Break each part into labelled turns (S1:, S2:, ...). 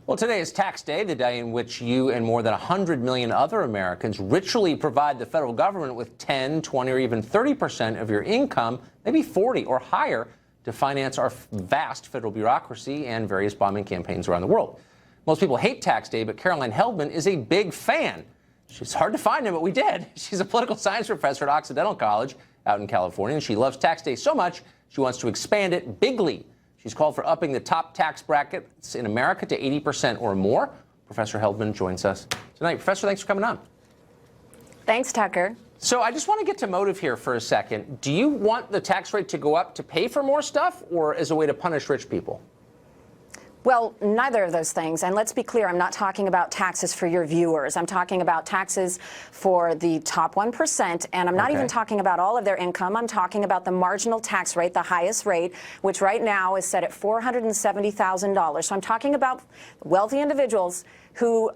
S1: Well, today is tax day, the day in which you and more than 100 million other Americans ritually provide the federal government with 10, 20, or even 30% of your income, maybe 40 or higher, to finance our vast federal bureaucracy and various bombing campaigns around the world. Most people hate tax day, but Caroline Heldman is a big fan. It's hard to find him, but we did. She's a political science professor at Occidental College out in California, and she loves tax day so much she wants to expand it bigly. She's called for upping the top tax brackets in America to 80% or more. Professor Heldman joins us tonight. Professor, thanks for coming on.
S2: Thanks, Tucker.
S1: So I just want to get to motive here for a second. Do you want the tax rate to go up to pay for more stuff or as a way to punish rich people?
S2: Well, neither of those things. And let's be clear, I'm not talking about taxes for your viewers. I'm talking about taxes for the top 1%. And I'm not even talking about all of their income. I'm talking about the marginal tax rate, the highest rate, which right now is set at $470,000. So I'm talking about wealthy individuals who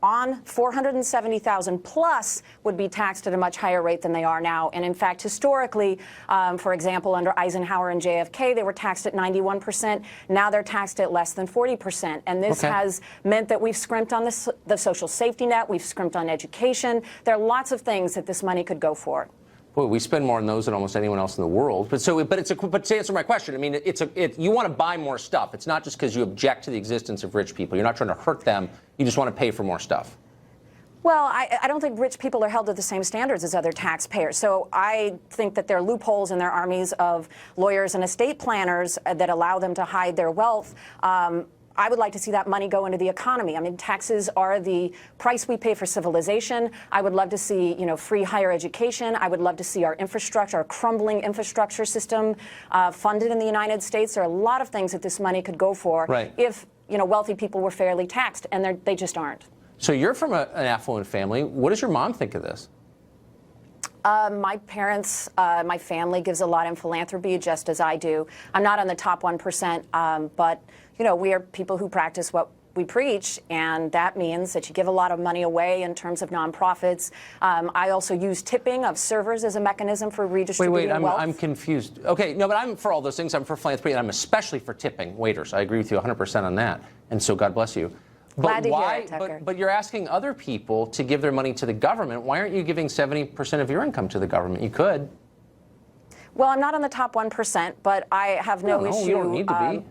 S2: on $470,000 plus would be taxed at a much higher rate than they are now. And in fact, historically, for example, under Eisenhower and JFK, they were taxed at 91%. Now they're taxed at less than 40%. And this has meant that we've scrimped on the social safety net. We've scrimped on education. There are lots of things that this money could go for.
S1: Well, we spend more on those than almost anyone else in the world. But to answer my question, I mean, you want to buy more stuff. It's not just because you object to the existence of rich people. You're not trying to hurt them. You just want to pay for more stuff.
S2: Well, I don't think rich people are held to the same standards as other taxpayers. So I think that there are loopholes in their armies of lawyers and estate planners that allow them to hide their wealth. I would like to see that money go into the economy. I mean, taxes are the price we pay for civilization. I would love to see, free higher education. I would love to see our infrastructure, our crumbling infrastructure system funded in the United States. There are a lot of things that this money could go for if, wealthy people were fairly taxed, and they just aren't.
S1: So you're from an affluent family. What does your mom think of this?
S2: My parents, my family gives a lot in philanthropy, just as I do. I'm not on the top 1%, but, we are people who practice what we preach, and that means that you give a lot of money away in terms of nonprofits. I also use tipping of servers as a mechanism for redistributing wealth.
S1: Wait, I'm confused. Okay, no, but I'm for all those things. I'm for philanthropy, and I'm especially for tipping waiters. I agree with you 100% on that, and so God bless you.
S2: Glad to hear it, Tucker.
S1: But you're asking other people to give their money to the government. Why aren't you giving 70% of your income to the government? You could.
S2: Well, I'm not on the top 1%, but I have no issue.
S1: You don't need to be.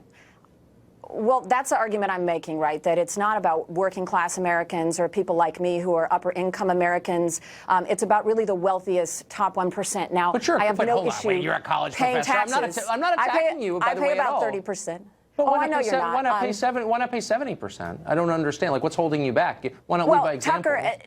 S2: Well, that's the argument I'm making, right? That it's not about working class Americans or people like me who are upper income Americans. It's about really the wealthiest top 1%. Now, I have no issue
S1: you're a college
S2: paying
S1: professor.
S2: taxes.
S1: I'm not attacking you, by the way,
S2: I pay about
S1: at all.
S2: 30%.
S1: But
S2: I know you're not.
S1: Why not pay 70%? I don't understand. Like, what's holding you back? Why not lead by example?
S2: Tucker,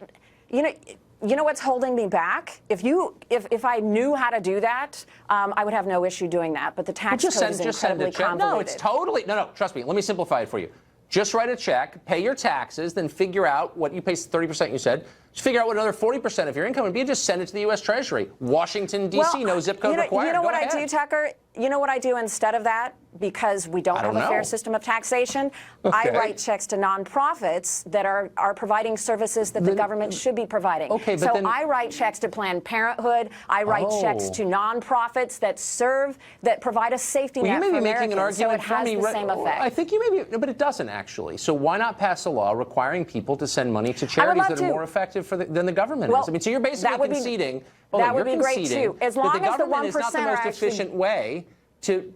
S2: you know what's holding me back? If I knew how to do that, I would have no issue doing that. But the tax code is incredibly convoluted.
S1: No, it's totally no. Trust me. Let me simplify it for you. Just write a check, pay your taxes, then figure out what you pay 30%. You said. Just figure out what another 40% of your income would be, and just send it to the U.S. Treasury. Washington, D.C., no zip code required.
S2: You know what I do, Tucker? You know what I do instead of that? Because we don't have a fair system of taxation, I write checks to nonprofits that are providing services that the government should be providing. So I write checks to Planned Parenthood. I write checks to nonprofits that provide a safety net for Americans, so it has the same effect.
S1: I think you may be, but it doesn't actually. So why not pass a law requiring people to send money to charities that are more effective than the government is? I mean, so you're basically conceding.
S2: That would be great too, as long as the 1%
S1: is not the most efficient way to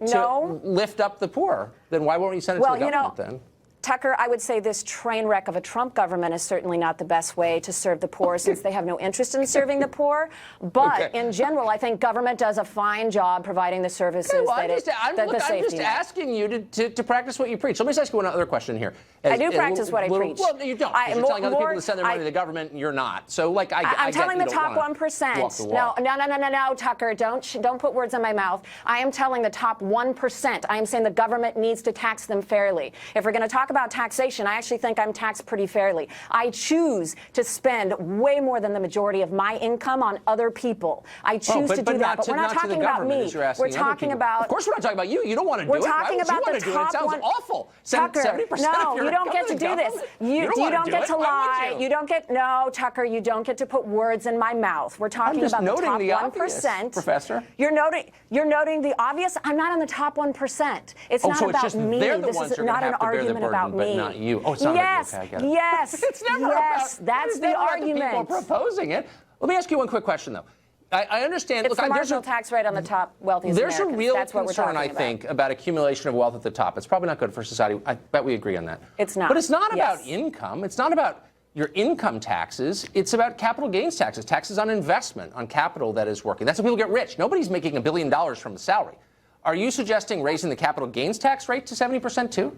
S1: lift up the poor. Then why won't you send it to the government then?
S2: Tucker, I would say this train wreck of a Trump government is certainly not the best way to serve the poor, since they have no interest in serving the poor. But in general, I think government does a fine job providing the services
S1: I'm just asking you to practice what you preach. Let me just ask you one other question here.
S2: I do practice what I preach.
S1: Well, you don't. You're telling other people to send their money to the government, and you're not. So,
S2: I'm telling the top 1%. No, Tucker, don't put words in my mouth. I am telling the top 1%. I am saying the government needs to tax them fairly. If we're going to talk about taxation, I actually think I'm taxed pretty fairly. I choose to spend way more than the majority of my income on other people. I choose to do that. But we're not talking about me. We're talking about.
S1: Of course, we're not talking about you. You don't want to do it.
S2: We're talking about the top 1%.
S1: It sounds awful.
S2: Tucker, no, you don't get to do this. You don't get to lie. You don't get. No, Tucker, you don't get to put words in my mouth. We're talking about the top 1%.
S1: Professor.
S2: You're noting the obvious. I'm not on the top 1%. It's not about me. This is not an argument about about
S1: but
S2: me.
S1: not you. Oh, it's not
S2: yes,
S1: about you. Okay, I get it.
S2: yes,
S1: It's never
S2: yes.
S1: about,
S2: That's
S1: it's
S2: the
S1: never about
S2: argument.
S1: the people proposing it. Let me ask you one quick question, though. I understand.
S2: It's the marginal tax rate on the top wealthiest
S1: There's
S2: Americans.
S1: a real
S2: That's what we're
S1: concern,
S2: talking
S1: I think, about accumulation of wealth at the top. It's probably not good for society. I bet we agree on that.
S2: It's not.
S1: But it's not
S2: Yes.
S1: about income. It's not about your income taxes. It's about capital gains taxes, taxes on investment, on capital that is working. That's how people get rich. Nobody's making $1 billion from a salary. Are you suggesting raising the capital gains tax rate to 70% too?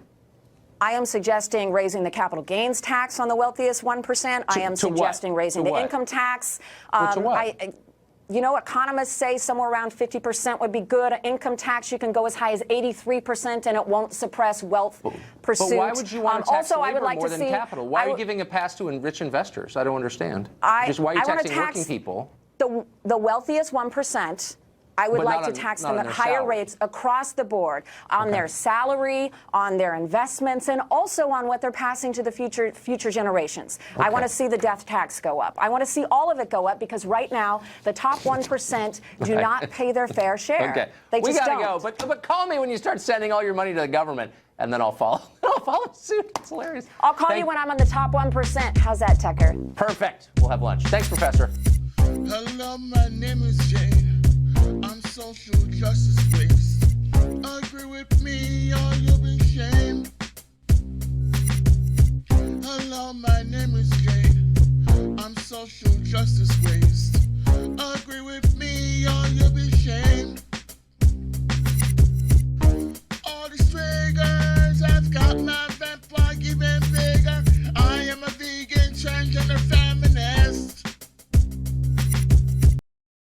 S2: I am suggesting raising the capital gains tax on the wealthiest 1%. I am suggesting raising the income tax.
S1: To what?
S2: You know, economists say somewhere around 50% would be good. Income tax, you can go as high as 83%, and it won't suppress wealth pursuit.
S1: But why would you want to tax
S2: also,
S1: labor
S2: I would like
S1: more
S2: to
S1: than
S2: see,
S1: capital? Why are you giving a pass to rich investors? I don't understand. Just why are you
S2: I wanna
S1: taxing
S2: tax
S1: working people?
S2: The wealthiest 1%. I would
S1: But
S2: like
S1: not
S2: to
S1: on-
S2: tax
S1: not
S2: them
S1: on
S2: at
S1: their
S2: higher
S1: salary.
S2: rates across the board on their salary, on their investments, and also on what they're passing to the future generations. I want to see the death tax go up. I want to see all of it go up because right now the top 1% do not pay their fair share.
S1: Okay,
S2: They
S1: we
S2: just
S1: gotta
S2: don't.
S1: go. But call me when you start sending all your money to the government, and then I'll follow. I'll follow suit. It's hilarious.
S2: I'll call you when I'm on the top 1%. How's that, Tucker?
S1: Perfect. We'll have lunch. Thanks, Professor.
S3: Hello, my name is Jane. I'm social justice waves.